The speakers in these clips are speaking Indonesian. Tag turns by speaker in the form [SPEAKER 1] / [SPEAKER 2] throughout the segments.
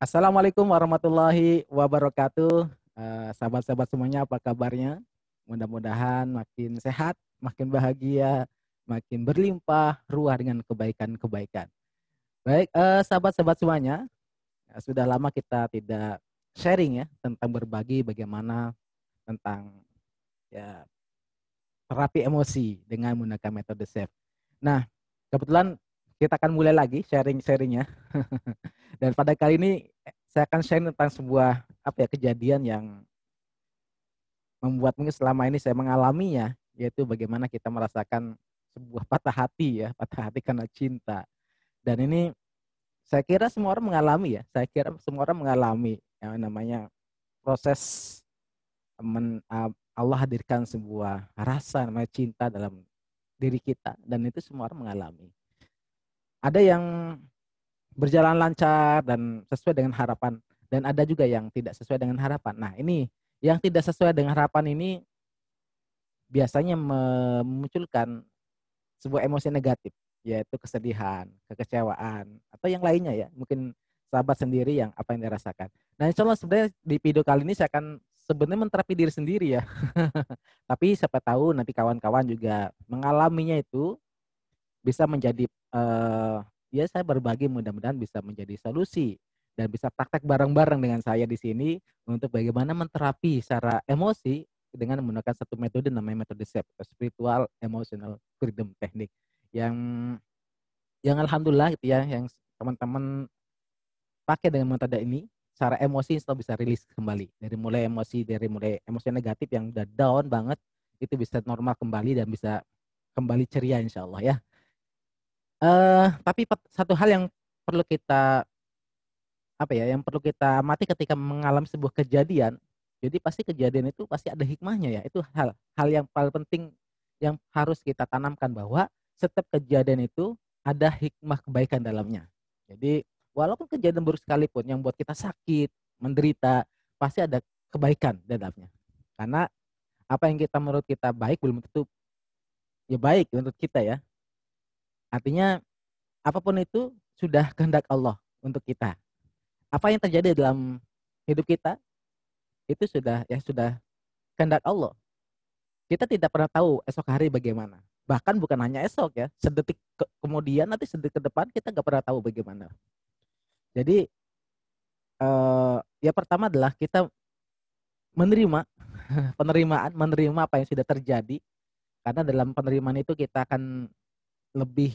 [SPEAKER 1] Assalamualaikum warahmatullahi wabarakatuh. Sahabat-sahabat semuanya, apa kabarnya? Mudah-mudahan makin sehat, makin bahagia, makin berlimpah ruah dengan kebaikan-kebaikan. Baik, sahabat-sahabat semuanya, sudah lama kita tidak sharing ya tentang berbagi bagaimana tentang ya terapi emosi dengan menggunakan metode SAFe. Nah, kebetulan kita akan mulai lagi sharing-sharingnya. Dan pada kali ini saya akan sharing tentang sebuah kejadian yang membuat mungkin selama ini saya mengalaminya, yaitu bagaimana kita merasakan sebuah patah hati ya, patah hati karena cinta. Dan ini saya kira semua orang mengalami ya, saya kira semua orang mengalami yang namanya proses Allah hadirkan sebuah rasa namanya cinta dalam diri kita, dan itu semua orang mengalami. Ada yang berjalan lancar dan sesuai dengan harapan, dan ada juga yang tidak sesuai dengan harapan. Nah, ini yang tidak sesuai dengan harapan ini biasanya memunculkan sebuah emosi negatif, yaitu kesedihan, kekecewaan, atau yang lainnya ya. Mungkin sahabat sendiri yang apa yang dirasakan. Nah, insya Allah sebenarnya di video kali ini saya akan sebenarnya menterapi diri sendiri ya. Tapi siapa tahu nanti kawan-kawan juga mengalaminya itu bisa menjadi ya saya berbagi, mudah-mudahan bisa menjadi solusi dan bisa praktek bareng-bareng dengan saya di sini untuk bagaimana menterapi secara emosi dengan menggunakan satu metode namanya metode SAFe, Spiritual Emotional Freedom Technique, yang alhamdulillah gitu ya, yang teman-teman pakai dengan metode ini secara emosi itu bisa rilis kembali dari mulai emosi negatif yang udah down banget itu bisa normal kembali dan bisa kembali ceria insya Allah ya. Tapi satu hal yang perlu kita yang perlu kita amati ketika mengalami sebuah kejadian. Jadi pasti kejadian itu pasti ada hikmahnya ya. Itu hal yang paling penting yang harus kita tanamkan, bahwa setiap kejadian itu ada hikmah kebaikan dalamnya. Jadi walaupun kejadian buruk sekalipun yang buat kita sakit, menderita, pasti ada kebaikan dalamnya. Karena apa yang kita menurut kita baik belum tentu ya baik menurut kita ya. Artinya apapun itu sudah kehendak Allah untuk kita. Apa yang terjadi dalam hidup kita itu sudah kehendak Allah. Kita tidak pernah tahu esok hari bagaimana. Bahkan bukan hanya esok ya, sedetik kemudian nanti sedetik ke depan kita nggak pernah tahu bagaimana. Jadi ya pertama adalah kita menerima menerima apa yang sudah terjadi, karena dalam penerimaan itu kita akan lebih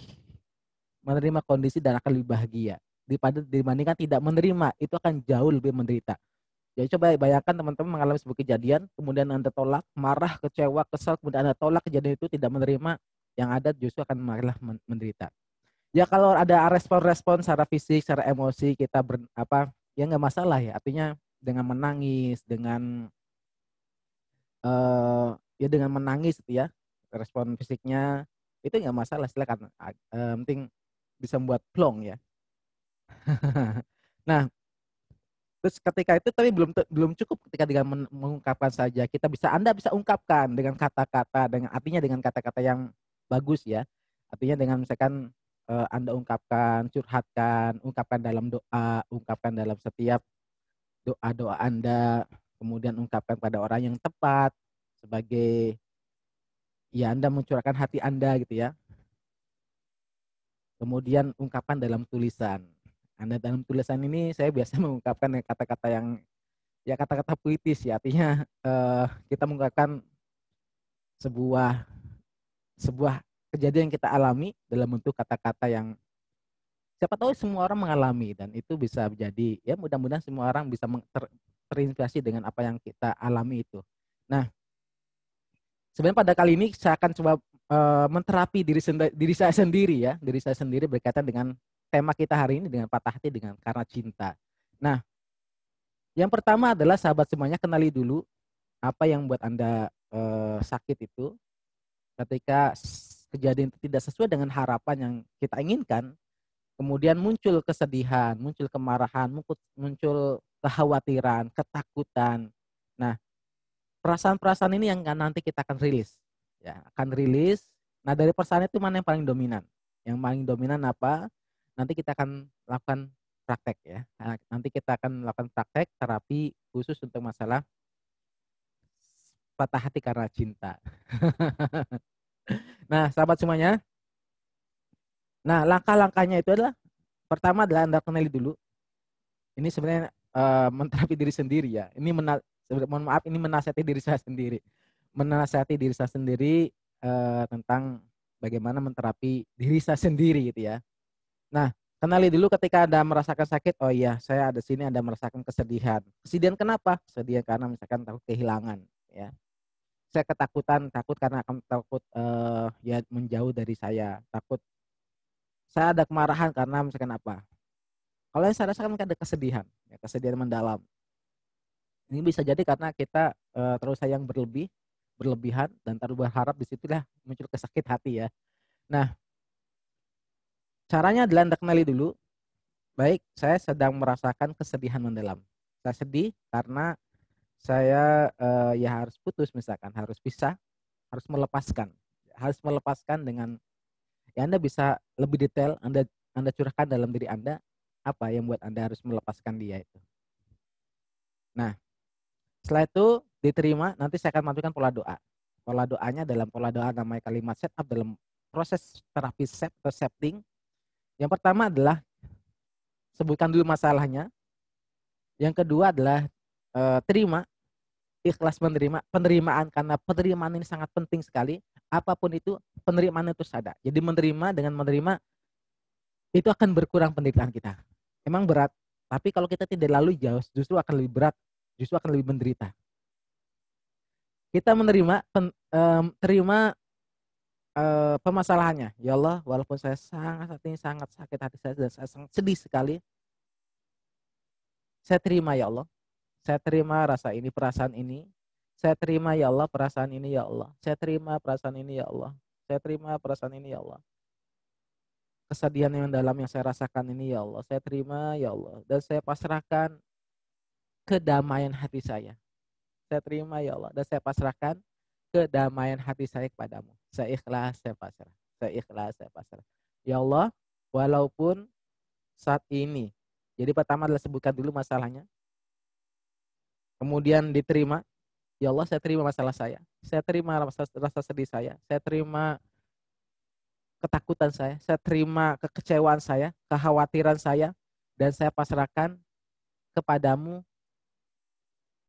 [SPEAKER 1] menerima kondisi dan akan lebih bahagia dibandingkan tidak menerima, itu akan jauh lebih menderita. Jadi coba bayangkan teman-teman mengalami sebuah kejadian, kemudian Anda tolak, marah, kecewa, kesal, kemudian Anda tolak kejadian itu, tidak menerima, yang ada justru akan malah menderita. Ya kalau ada respon-respon secara fisik, secara emosi kita ya nggak masalah ya. Artinya dengan menangis, dengan menangis gitu ya, respon fisiknya itu nggak masalah, silakan. Penting bisa membuat plong ya. Nah, terus ketika itu tapi belum cukup ketika dengan mengungkapkan saja. Anda bisa ungkapkan dengan kata-kata, dengan kata-kata yang bagus ya. Artinya dengan misalkan Anda ungkapkan dalam doa, ungkapkan dalam setiap doa-doa Anda, kemudian ungkapkan pada orang yang tepat sebagai ya Anda mencurahkan hati Anda gitu ya. Kemudian ungkapkan dalam tulisan. Anda dalam tulisan ini saya biasa mengungkapkan kata-kata yang ya kata-kata puitis ya, artinya kita mengungkapkan sebuah sebuah kejadian yang kita alami dalam bentuk kata-kata yang siapa tahu semua orang mengalami, dan itu bisa menjadi ya mudah-mudahan semua orang bisa terinspirasi dengan apa yang kita alami itu. Nah, sebenarnya pada kali ini saya akan coba menterapi diri saya sendiri berkaitan dengan tema kita hari ini, dengan patah hati dengan karena cinta. Nah, yang pertama adalah sahabat semuanya, kenali dulu apa yang buat Anda sakit itu ketika kejadian itu tidak sesuai dengan harapan yang kita inginkan. Kemudian muncul kesedihan, muncul kemarahan, muncul kekhawatiran, ketakutan. Nah, perasaan-perasaan ini yang nanti kita akan rilis. Ya, akan rilis. Nah, dari perasaan itu mana yang paling dominan? Yang paling dominan apa? Nanti kita akan lakukan praktek ya. Nah, nanti kita akan melakukan praktek terapi khusus untuk masalah patah hati karena cinta. Nah, sahabat semuanya. Nah, langkah-langkahnya itu adalah pertama adalah Anda kenali dulu. Ini sebenarnya menterapi diri sendiri ya. Ini mohon maaf, ini menasihati diri saya sendiri. Menasihati diri saya sendiri tentang bagaimana menterapi diri saya sendiri gitu ya. Nah, kenali dulu ketika Anda merasakan sakit, oh iya, saya ada sini Anda merasakan kesedihan. Kesedihan kenapa? Kesedihan karena misalkan takut kehilangan ya. Saya ketakutan, takut karena akan takut ya menjauh dari saya. Takut saya ada kemarahan karena misalkan apa? Kalau yang saya rasakan ada kesedihan, ya, kesedihan mendalam. Ini bisa jadi karena kita terlalu sayang berlebihan dan terlalu berharap disitulah muncul kesakit hati ya. Nah, caranya adalah Anda kenali dulu. Baik, saya sedang merasakan kesedihan mendalam. Saya sedih karena saya ya harus putus misalkan, harus pisah, harus melepaskan dengan ya Anda bisa lebih detail Anda curahkan dalam diri Anda apa yang buat Anda harus melepaskan dia itu. Nah, setelah itu diterima, nanti saya akan masukkan pola doa. Pola doanya dalam pola doa namanya kalimat setup dalam proses terapi set atau setting. Yang pertama adalah sebutkan dulu masalahnya. Yang kedua adalah terima, ikhlas menerima, penerimaan karena penerimaan ini sangat penting sekali. Apapun itu penerimaan itu ada. Jadi menerima dengan menerima itu akan berkurang penderitaan kita. Emang berat, tapi kalau kita tidak lalu jauh justru akan lebih berat, justru akan lebih menderita. Kita menerima, terima permasalahannya. Ya Allah, walaupun saya sangat sakit hati saya dan saya sangat sedih sekali, saya terima ya Allah. Saya terima rasa ini, perasaan ini. Saya terima ya Allah perasaan ini ya Allah. Saya terima perasaan ini ya Allah. Saya terima perasaan ini ya Allah. Kesedihan yang dalam yang saya rasakan ini ya Allah. Saya terima ya Allah. Dan saya pasrahkan kedamaian hati saya. Saya terima ya Allah. Dan saya pasrahkan kedamaian hati saya kepadamu. Saya ikhlas, saya pasrah. Saya ikhlas, saya pasrah. Ya Allah, walaupun saat ini. Jadi pertama adalah sebutkan dulu masalahnya. Kemudian diterima. Ya Allah, saya terima masalah saya. Saya terima rasa sedih saya. Saya terima ketakutan saya. Saya terima kekecewaan saya, kekhawatiran saya. Dan saya pasrahkan kepadamu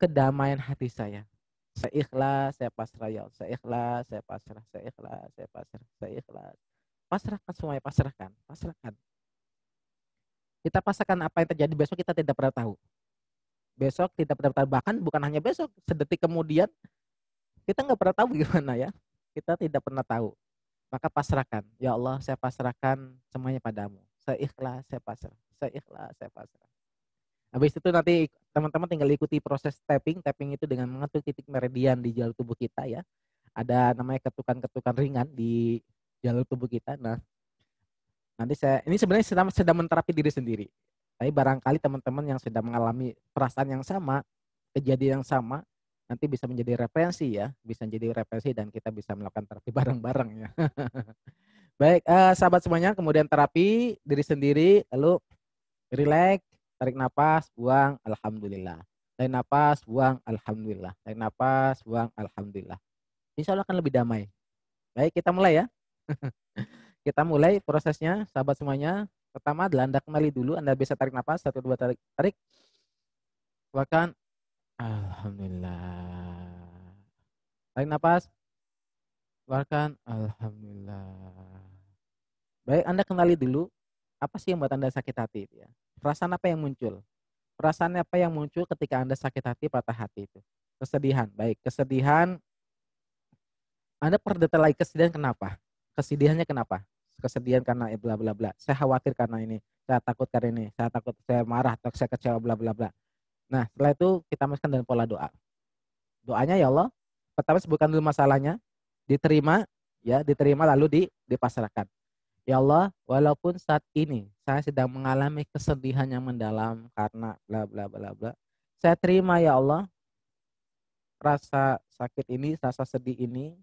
[SPEAKER 1] kedamaian hati saya. Saya ikhlas, saya pasrah ya Allah. Saya ikhlas, saya pasrah. Saya ikhlas, saya pasrah. Saya ikhlas. Pasrahkan semuanya, pasrahkan. Pasrahkan. Kita pasrahkan apa yang terjadi besok kita tidak pernah tahu. Besok tidak pernah tahu. Bahkan bukan hanya besok. Sedetik kemudian kita nggak pernah tahu gimana ya. Kita tidak pernah tahu. Maka pasrahkan. Ya Allah, saya pasrahkan semuanya padamu. Saya ikhlas, saya pasrah. Saya ikhlas, saya pasrah. Habis itu nanti teman-teman tinggal ikuti proses tapping. Tapping itu dengan mengetuk titik meridian di jalur tubuh kita ya. Ada namanya ketukan-ketukan ringan di jalur tubuh kita. Nah, nanti ini sebenarnya sedang menterapi diri sendiri. Tapi barangkali teman-teman yang sedang mengalami perasaan yang sama, kejadian yang sama, nanti bisa menjadi referensi ya, bisa menjadi referensi dan kita bisa melakukan terapi bareng-bareng ya. Baik, sahabat semuanya, kemudian terapi diri sendiri, lalu relax, tarik napas, buang, alhamdulillah. Tarik napas, buang, alhamdulillah. Tarik napas, buang, alhamdulillah. Insya Allah akan lebih damai. Baik, kita mulai ya. Kita mulai prosesnya, sahabat semuanya. Pertama adalah Anda kenali dulu, Anda bisa tarik napas, 1, 2, tarik, tarik. Keluarkan, alhamdulillah. Tarik napas, keluarkan, alhamdulillah. Baik, Anda kenali dulu, apa sih yang buat Anda sakit hati itu ya? Perasaan apa yang muncul? Perasaan apa yang muncul ketika Anda sakit hati, patah hati itu? Kesedihan, baik. Kesedihan, Anda perdetail lagi kesedihan kenapa? Kesedihannya kenapa? Kesedihan karena bla bla bla. Saya khawatir karena ini. Saya takut karena ini. Saya takut saya marah atau saya kecewa bla bla bla. Nah, setelah itu kita masukkan dalam pola doa. Doanya ya Allah, pertama sebutkan dulu masalahnya, diterima, ya, diterima lalu dipasrahkan. Ya Allah, walaupun saat ini saya sedang mengalami kesedihan yang mendalam karena bla bla bla bla. Saya terima ya Allah rasa sakit ini, rasa sedih ini,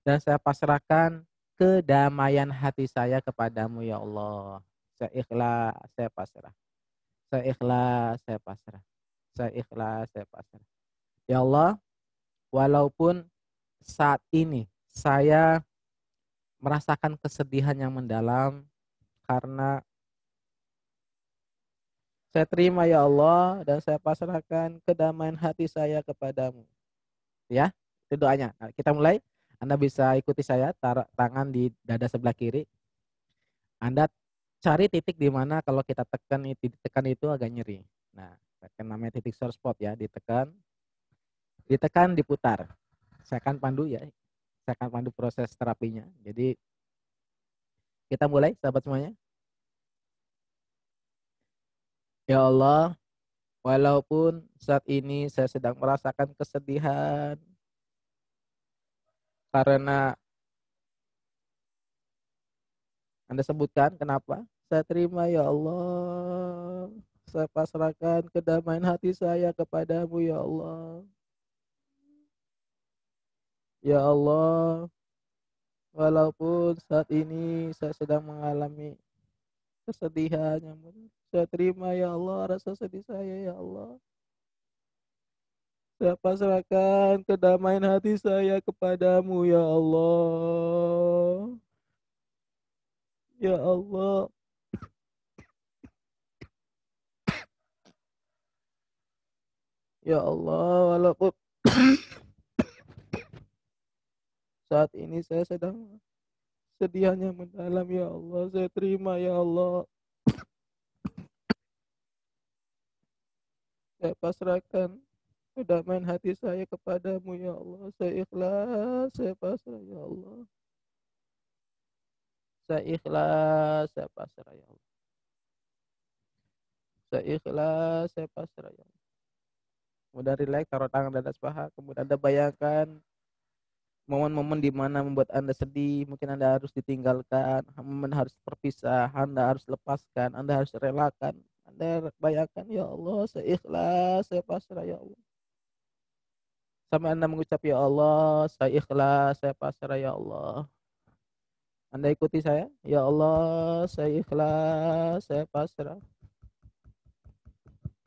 [SPEAKER 1] dan saya pasrahkan kedamaian hati saya kepadamu ya Allah. Saya ikhlas, saya pasrah. Saya ikhlas, saya pasrah. Saya ikhlas, saya pasrah. Ya Allah, walaupun saat ini saya merasakan kesedihan yang mendalam karena saya terima ya Allah dan saya pasrahkan kedamaian hati saya kepadamu. Ya, itu doanya. Nah, kita mulai. Anda bisa ikuti saya, taruh tangan di dada sebelah kiri. Anda cari titik di mana kalau kita ditekan itu agak nyeri. Nah, tekan namanya titik sore spot ya, ditekan, diputar. Saya akan pandu ya, saya akan pandu proses terapinya. Jadi kita mulai, sahabat semuanya. Ya Allah, walaupun saat ini saya sedang merasakan kesedihan karena Anda sebutkan kenapa? Saya terima ya Allah. Saya pasrahkan kedamaian hati saya kepadamu ya Allah. Ya Allah, walaupun saat ini saya sedang mengalami kesedihan yang benar. Saya terima ya Allah rasa sedih saya ya Allah. Saya pasrahkan kedamaian hati saya kepadamu ya Allah. Ya Allah, ya Allah, walaupun saat ini saya sedang sedihan yang mendalam ya Allah. Saya terima ya Allah. Saya pasrahkan kedamaian hati saya kepadamu ya Allah. Saya ikhlas, saya pasrah ya Allah. Saya ikhlas, saya pasrah ya Allah. Saya ikhlas, saya pasrah ya Allah. Kemudian relax, taruh tangan di atas paha. Kemudian Anda bayangkan momen-momen di mana membuat Anda sedih. Mungkin Anda harus ditinggalkan, momen harus berpisah, Anda harus lepaskan, Anda harus relakan. Anda bayangkan, ya Allah, saya ikhlas, saya pasrah ya Allah. Sampai Anda mengucap, ya Allah, saya ikhlas, saya pasrah ya Allah. Anda ikuti saya, ya Allah, saya ikhlas, saya pasrah.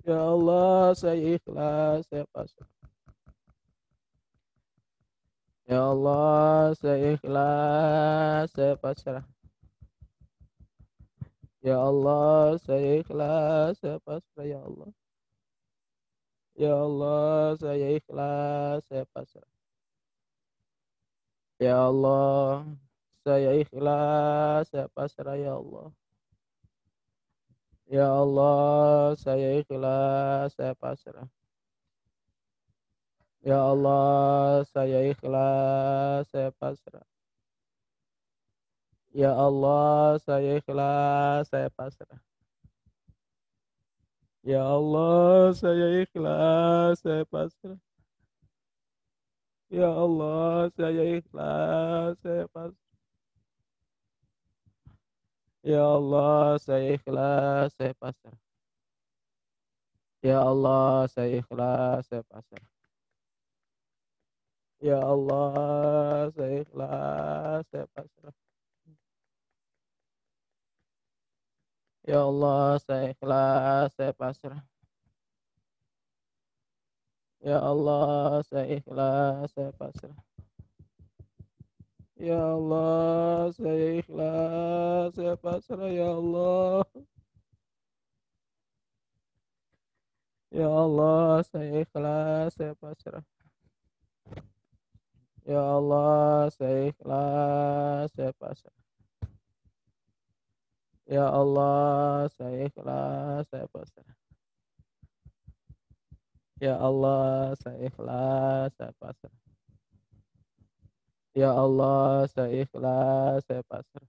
[SPEAKER 1] Ya Allah, saya ikhlas, saya pasrah. Ya Allah, saya ikhlas, saya pasrah. Ya Allah, saya ikhlas, saya pasrah ya Allah. Ya Allah, saya ikhlas, saya pasrah. Ya Allah, saya ikhlas, saya pasrah ya Allah. Ya Allah, saya ikhlas, saya pasrah. Ya Allah, saya ikhlas, saya pasrah. Ya Allah, saya ikhlas, saya pasrah. Ya Allah, saya ikhlas, saya pasrah. Ya Allah, saya ikhlas, saya pasrah. Ya Allah, saya ikhlas, saya pasrah. Ya Allah, saya ikhlas, saya pasrah. Ya Allah, saya ikhlas, saya pasrah. Ya Allah, saya ikhlas, saya pasrah. Ya Allah, saya ikhlas, saya pasrah. Ya Allah, saya ikhlas, saya pasrah ya Allah. Ya Allah, saya ikhlas, saya pasrah. Ya Allah, saya ikhlas, saya pasrah. Ya Allah, saya ikhlas, saya pasrah. Ya Allah, saya ikhlas, saya pasrah. Ya Allah, saya ikhlas, saya pasrah.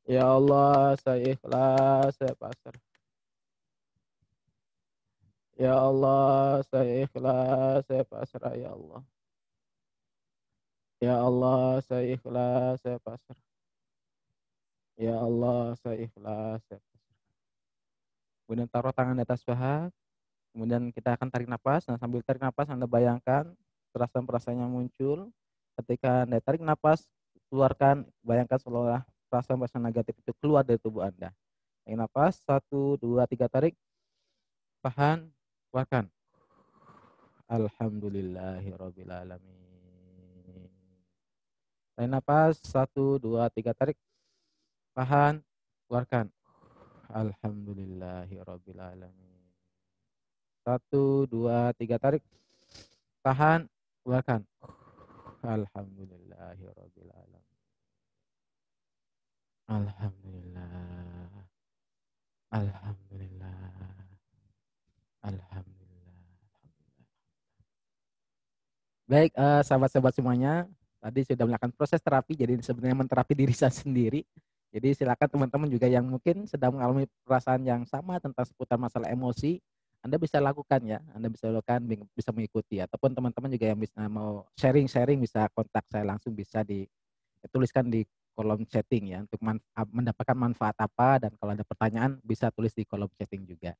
[SPEAKER 1] Ya Allah, saya ikhlas, saya pasrah. Ya Allah, saya ikhlas, saya pasrah ya Allah. Ya Allah, saya ikhlas, saya pasrah. Ya Allah, saya ikhlas, saya pasrah. Kemudian taruh tangan di atas paha. Kemudian kita akan tarik nafas. Nah, sambil tarik nafas Anda bayangkan perasaan-perasaan yang muncul. Ketika Anda tarik nafas, keluarkan, bayangkan seolah perasaan-perasaan negatif itu keluar dari tubuh Anda. Tarik nafas, 1, 2, 3, tarik. Tahan, keluarkan. Alhamdulillahirrabbilalamin. Tarik nafas, 1, 2, 3, tarik. Tahan, keluarkan. Alhamdulillahirrabbilalamin. 1, 2, 3, tarik. Tahan, keluarkan. Alhamdulillahirrabbilalamin. Alhamdulillah. Alhamdulillah. Alhamdulillah. Baik, sahabat-sahabat semuanya, tadi sudah melakukan proses terapi, jadi sebenarnya menterapi diri saya sendiri. Jadi silakan teman-teman juga yang mungkin sedang mengalami perasaan yang sama tentang seputar masalah emosi, Anda bisa lakukan ya, Anda bisa lakukan, bisa mengikuti, ataupun teman-teman juga yang bisa mau sharing-sharing bisa kontak saya langsung, bisa dituliskan di kolom chatting ya, untuk mendapatkan manfaat apa, dan kalau ada pertanyaan bisa tulis di kolom chatting juga.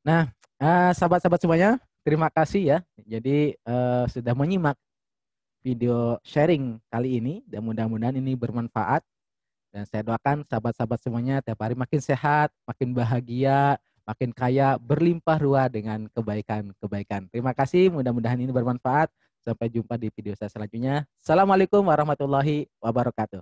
[SPEAKER 1] Nah, sahabat-sahabat semuanya, terima kasih ya. Jadi sudah menyimak video sharing kali ini, dan mudah-mudahan ini bermanfaat. Dan saya doakan sahabat-sahabat semuanya tiap hari makin sehat, makin bahagia, makin kaya, berlimpah ruah dengan kebaikan-kebaikan. Terima kasih, mudah-mudahan ini bermanfaat. Sampai jumpa di video saya selanjutnya. Assalamualaikum warahmatullahi wabarakatuh.